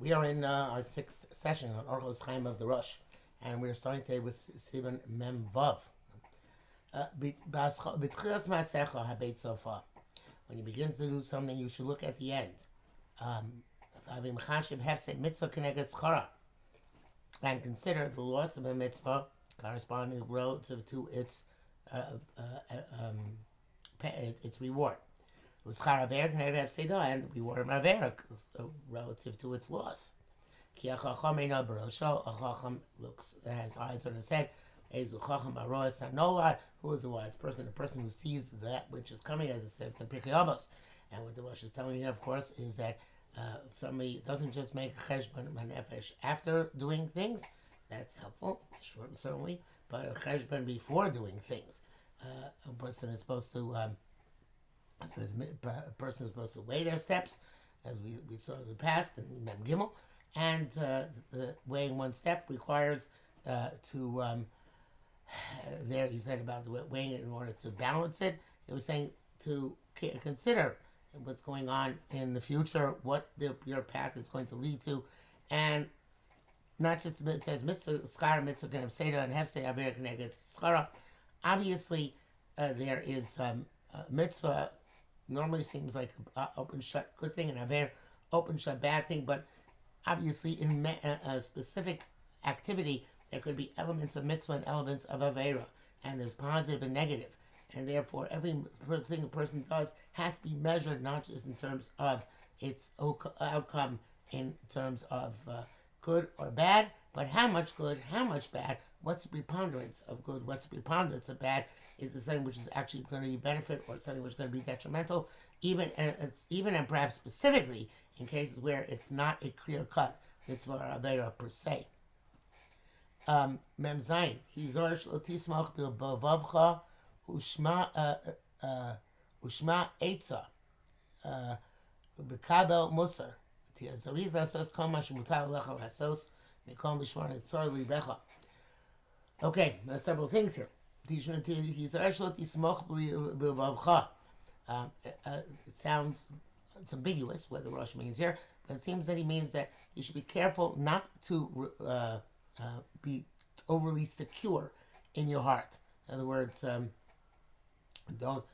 We are in our sixth session on Orchos Chaim of the Rosh, and we're starting today with Sivan Mem Vav. When you begin to do something, you should look at the end. And consider the loss of a mitzvah corresponding relative to its reward. And the reward of Avera relative to its loss. A chacham has eyes on his head. Who is a wise person? A person who sees that which is coming, as it says in Pirkei Avos. And what the Rosh is telling you, of course, is that if somebody doesn't just make a cheshbon nefesh after doing things, that's helpful, sure, certainly, but a cheshbon before doing things. A person is supposed to a person is supposed to weigh their steps, as we saw in the past in Mem Gimel, and the weighing one step requires there he said about the weighing it in order to balance it. It was saying to consider what's going on in the future, what your path is going to lead to, and not just it says mitzvah schara mitzvah can have seda and hefsei aver connected schara. Obviously, there is mitzvah. Normally seems like open shut good thing, and aver open shut bad thing. But obviously, in a specific activity, there could be elements of mitzvah and elements of avera, and there's positive and negative. And therefore, every thing a person does has to be measured not just in terms of its outcome, in terms of good or bad, but how much good, how much bad, what's the preponderance of good, what's the preponderance of bad, is the something which is actually going to be benefit or something which is going to be detrimental, even and perhaps specifically in cases where it's not a clear-cut mitzvah or avera per se. Mem Zayin, Hizor shlo tismach b'vavcha ushma etza b'kabel musar tiazariz lasos kol ma shemutar lecha lasos mikom b'shmar etzor libecha. Okay, there's several things here. Hizor shlo tismach b'vavcha. It sounds, it's ambiguous what the Rosh means here, but it seems that he means that you should be careful not to be overly secure in your heart. In other words, don't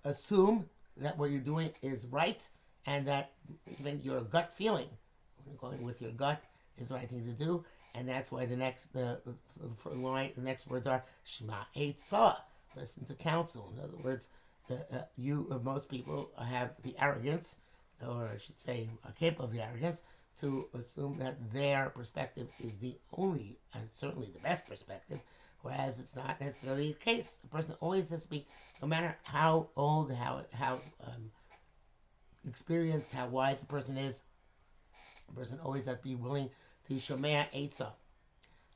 assume that what you're doing is right, and that even your gut feeling, when you're going with your gut, is the right thing to do. And that's why the next next words are Shema Eitzah, listen to counsel. In other words, most people have the arrogance, or I should say, are capable of the arrogance, to assume that their perspective is the only and certainly the best perspective, whereas it's not necessarily the case. A person always has to be, no matter how old, how experienced, how wise a person is, a person always has to be willing to shomea eitzah.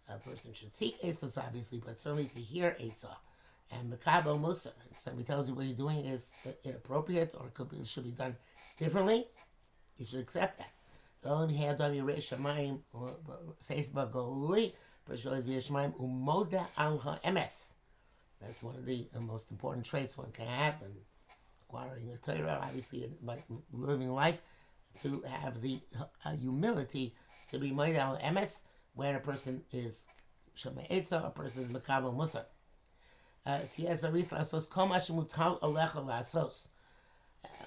A person should seek eitzah, obviously, but certainly to hear eitzah. And mekabel musar, if somebody tells you what you're doing is inappropriate or it should be done differently, you should accept that. That's one of the most important traits one can have in acquiring a Torah, obviously, but living life, to have the humility to be made al emes when a person is shomei etza, a person is mekabel musar.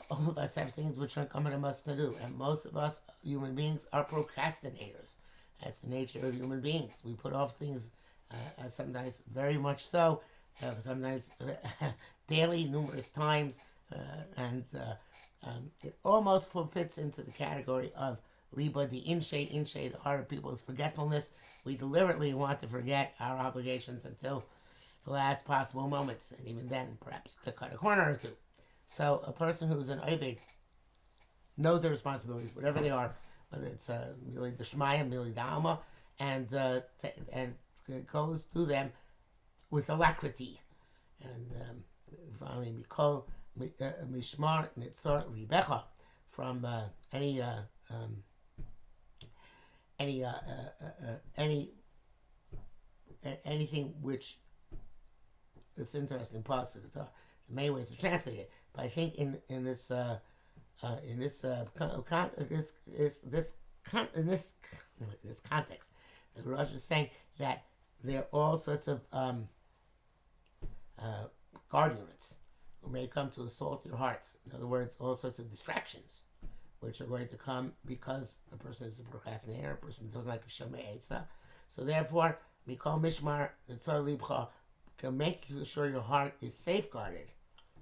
All of us have things which are incumbent on us to do, and most of us human beings are procrastinators. That's the nature of human beings. We put off things, sometimes very much so, sometimes daily, numerous times, and it almost fits into the category of liba the inshe, the heart of people's forgetfulness. We deliberately want to forget our obligations until the last possible moments, and even then, perhaps to cut a corner or two. So a person who's an Ovid knows their responsibilities, whatever they are, whether it's really the Shmaya, really the Alma, and goes through them with alacrity. And finally, Mikol Mishmar Nitzor Libecha, from anything which, it's interesting pasuk. It's the main ways to translate it, but I think in this this context, the Rosh is saying that there are all sorts of guard units who may come to assault your heart. In other words, all sorts of distractions, which are going to come because a person is a procrastinator, a person doesn't like Shemei Eitzah. So therefore, Mikol Mishmar, the Tzor Libcha, can make sure your heart is safeguarded,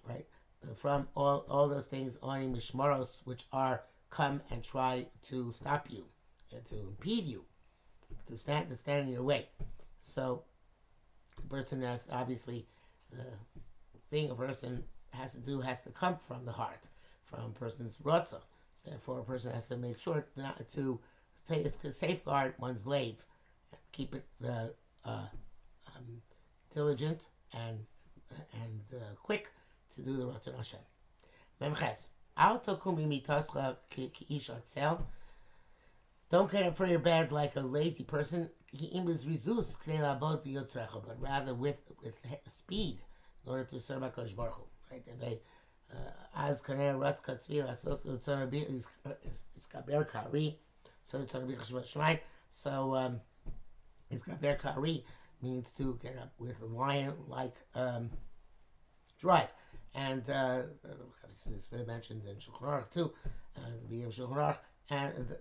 right, from all those things, Oni Mishmaros, which are come and try to stop you, and to impede you, to stand in your way. So the person has, obviously, the thing a person has to do has to come from the heart, from a person's rotzah. So therefore, a person has to make sure not to safeguard one's lave, keep it diligent and quick to do the Ratzon Hashem. Memches, al takumi mitascha ki'ish atzel. Don't get up from your bed like a lazy person. But rather with speed in order to serve HaKadosh Baruch Hu. Right? As kaneh ratzka tzvila asos tzana bi iskaber kari. So tzana bi cheshvan. So iskaber kari means to get up with a lion-like drive. And this is mentioned in Shulchan Aruch too, the beginning of Shulchan Aruch. And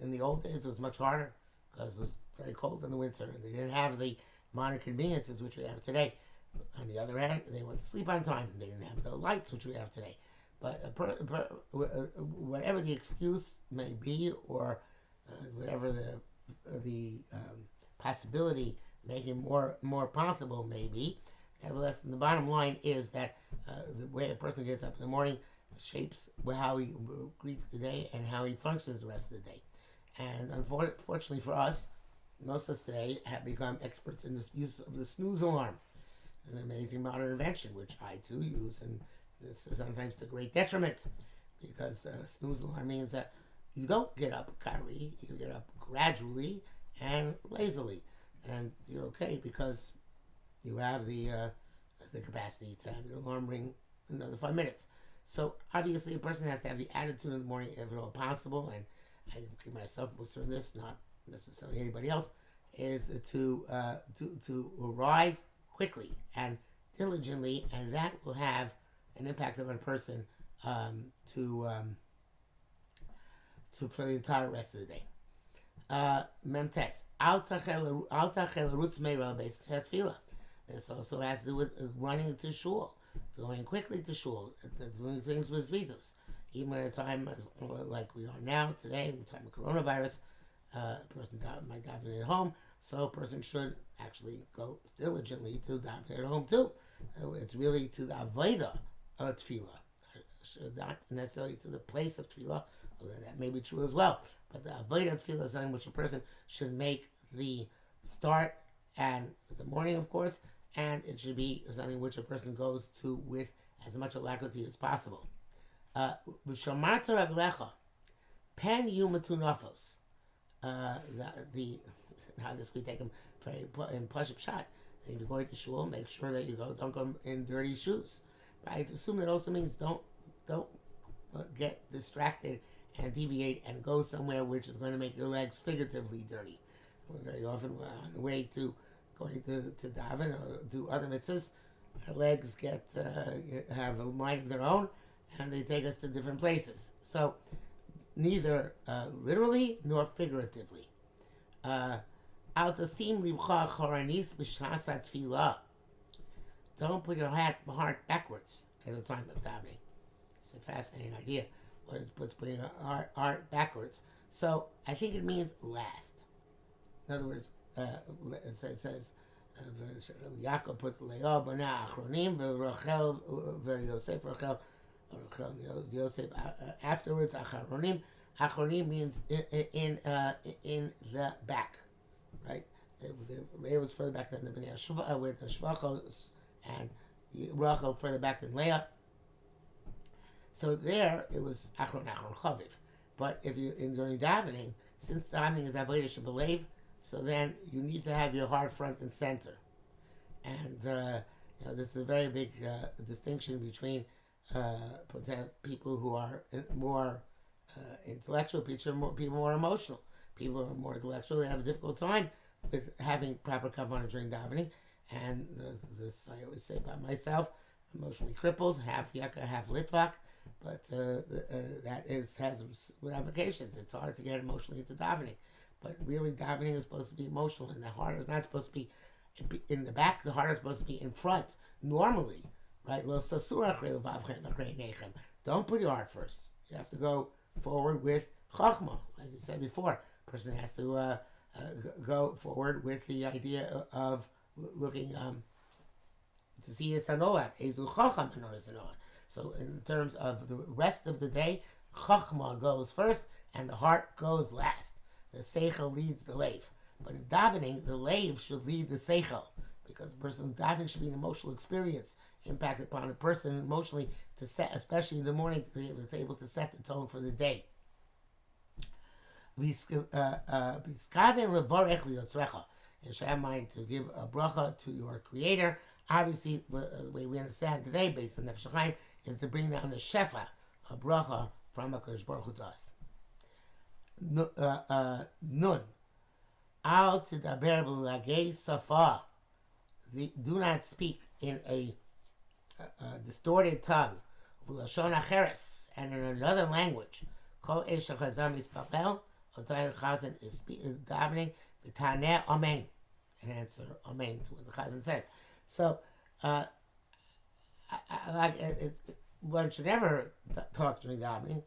in the old days it was much harder because it was very cold in the winter, and they didn't have the modern conveniences which we have today. On the other hand, they went to sleep on time. They didn't have the lights which we have today. But whatever the excuse may be, or whatever the possibility making more possible may be, nevertheless, the bottom line is that the way a person gets up in the morning shapes how he greets the day and how he functions the rest of the day. And unfortunately for us, most of us today have become experts in this use of the snooze alarm. It's an amazing modern invention, which I too use, and this is sometimes to great detriment, because snooze alarm means that you don't get up kari, you get up gradually and lazily, and you're okay because you have the capacity to have your alarm ring another 5 minutes. So obviously a person has to have the attitude in the morning, if at all possible, and I give myself most of this, not necessarily anybody else, is to rise quickly and diligently, and that will have an impact on a person for the entire rest of the day. Memtes. This also has to do with running to shul, going quickly to shul, doing things with visas. Even at a time like we are now, today, in the time of coronavirus, a person might daven at home, so a person should actually go diligently to daven at home too. It's really to the avodah of tefillah, not necessarily to the place of tefillah, although that may be true as well. But the avodah of tefillah is something which a person should make the start and the morning, of course, and it should be something which a person goes to with as much alacrity as possible. V'shamata raglecha, pen yumatu nafos. How this we take them in push-up shot. If you're going to shul, make sure that don't go in dirty shoes. But I assume that also means don't get distracted and deviate and go somewhere which is going to make your legs figuratively dirty. Very often on the way to going to daven or do other mitzvahs, our legs have a mind of their own, and they take us to different places. So neither literally nor figuratively. Don't put your heart backwards at the time of davening. It's a fascinating idea. What's putting our heart backwards? So I think it means last. In other words, it says Yaakov put Leah b'nei achronim v'Rachel v'Yosef Yosef afterwards acharonim. Acharonim means in the back, right? Leah was further back than the Bnei Shva with the Shvachos, and Rachel further back than Leah. So there it was achron chaviv. But if you during davening, since davening is avodah shebelev, so then you need to have your heart front and center. And this is a very big distinction between people who are more intellectual, people are more emotional. People are more intellectual. They have a difficult time with having proper kavanah during davening. And this I always say about myself: emotionally crippled, half yaka, half litvak. But that has ramifications. It's hard to get emotionally into davening. But really, davening is supposed to be emotional, and the heart is not supposed to be in the back. The heart is supposed to be in front. Normally, right? Don't put your heart first. You have to go forward with chachma, as you said before. A person has to go forward with the idea of looking to see his sanolat. Ezu chacham hanoras sanolat. So in terms of the rest of the day, chachma goes first, and the heart goes last. The seichel leads the leiv. But in davening, the leiv should lead the seichel, because a person's davening should be an emotional experience, impact upon a person emotionally to set, especially in the morning, to be able to set the tone for the day. You should have mind to give a bracha to your creator. Obviously, the way we understand today, based on Nefesh Chaim, is to bring down the shefa, a bracha from HaKadosh Baruch Hu to us. Nun. Al tidaber b'lagei safa. Do not speak in a distorted tongue, v'lashon acheres, and in another language. Kol eish hachazan mispapel, otay chazan is davening, v'taneh amen, and answer amen to what the chazan says. So, one should never talk during davening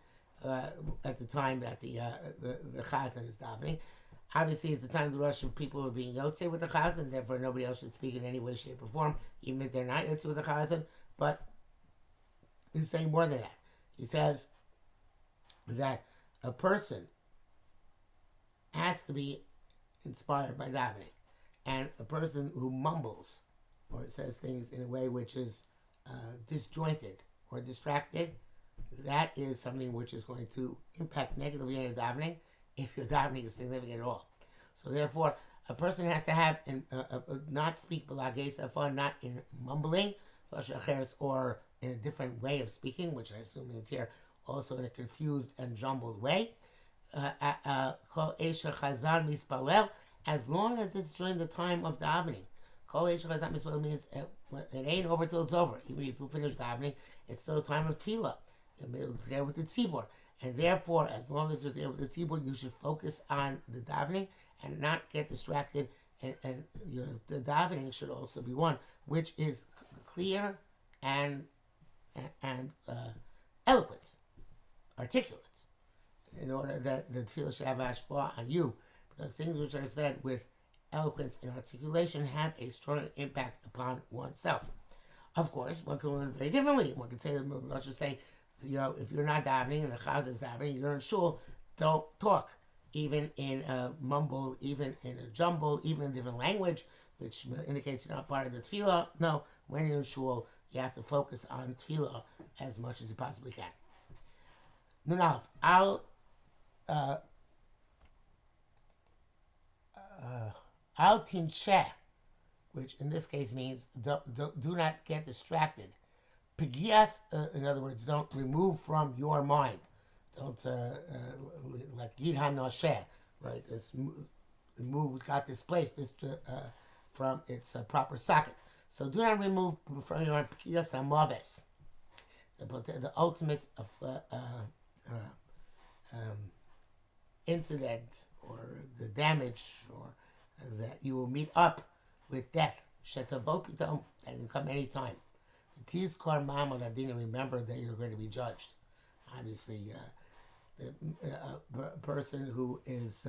at the time that the chazan is davening. Obviously, at the time of the Rosh, people were being yotze with the chazan, therefore nobody else should speak in any way, shape, or form, even if they're not yotze with the chazan. But he's saying more than that. He says that a person has to be inspired by davening, and a person who mumbles or says things in a way which is disjointed or distracted, that is something which is going to impact negatively on your davening, if your davening is significant at all. So therefore, a person has to have not speak b'lagei safa, not in mumbling, or in a different way of speaking, which I assume means here also in a confused and jumbled way. As long as it's during the time of davening. Kol eish chazan mispalel means it ain't over till it's over. Even if you finish davening, it's still a time of tefillah. You're there with the tzibur. And therefore, as long as you're there with the tzibur, you should focus on the davening and not get distracted. And the davening should also be one which is clear and eloquent, articulate, in order that the tefillah should have hashpah on you. Because things which are said with eloquence and articulation have a strong impact upon oneself. Of course, one can learn very differently. One can say that Rosh is saying, if you're not davening and the chaz is davening, you're in shul, don't talk, even in a mumble, even in a jumble, even in a different language, which indicates you're not part of the tefillah. No, when you're in shul, you have to focus on tefillah as much as you possibly can. Nunav, al tinsheh, which in this case means do not get distracted. Pigias, in other words, don't remove from your mind. Don't, like Yidhan Nosheh, right? This move got displaced from its proper socket. So do not remove from your mind Pigias Amaves, the ultimate of incident or the damage or that you will meet up with death. Shetavot pitom, that can come any time. Remember that you're going to be judged. Obviously, the person who is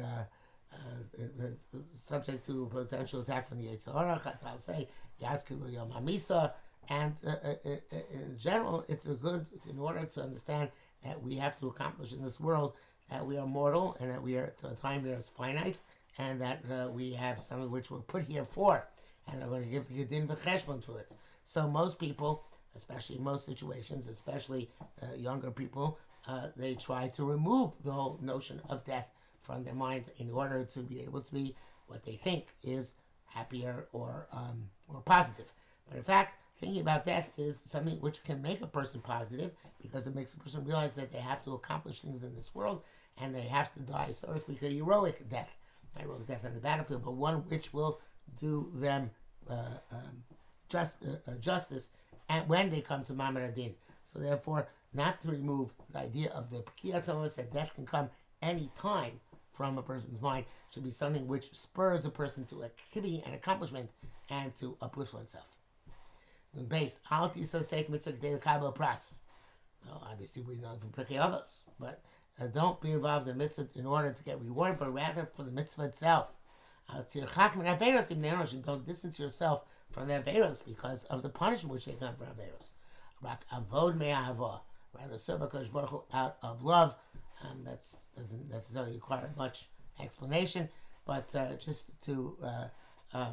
subject to potential attack from the Yetzer Hara, I'll say, Yazkilu Yom HaMisa, and in general, it's good in order to understand that we have to accomplish in this world that we are mortal and that we are, to a time that is finite, and that we have something which we're put here for, and we're going to give the Gedin V'cheshbon for it. So most people, especially in most situations, especially younger people, they try to remove the whole notion of death from their minds in order to be able to be what they think is happier or more positive. But in fact, thinking about death is something which can make a person positive because it makes a person realize that they have to accomplish things in this world and they have to die, so to speak, a heroic death. Not heroic death on the battlefield, but one which will do them justice and when they come to Mamad Adin. So therefore, not to remove the idea of the Pekiyas of us that death can come any time from a person's mind should be something which spurs a person to activity and accomplishment and to uplift oneself. Base, Al Tisa Seik Mitzvah Kedei L'Kabel Pras. Obviously, we know from Pirkei Avos, but don't be involved in mitzvah in order to get reward, but rather for the mitzvah itself. Don't distance yourself from the Averos because of the punishment which they come from Averos. Avod me'ahava, rather serve HaKadosh Baruch Hu out of love. That doesn't necessarily require much explanation, but just to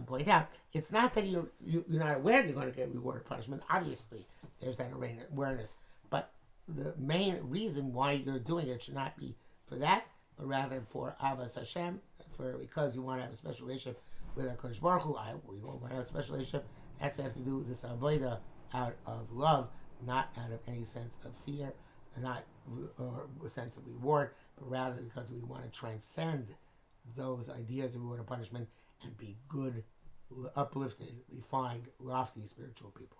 point out, it's not that you're not aware you're going to get reward or punishment. Obviously, there's that awareness, but the main reason why you're doing it should not be for that, but rather for Ahavas Hashem, because you want to have a special relationship with HaKadosh Baruch Hu. We want to have a special relationship. That's have to do with this avodah out of love, not out of any sense of fear, not or a sense of reward, but rather because we want to transcend those ideas of reward and punishment and be good, uplifted, refined, lofty spiritual people.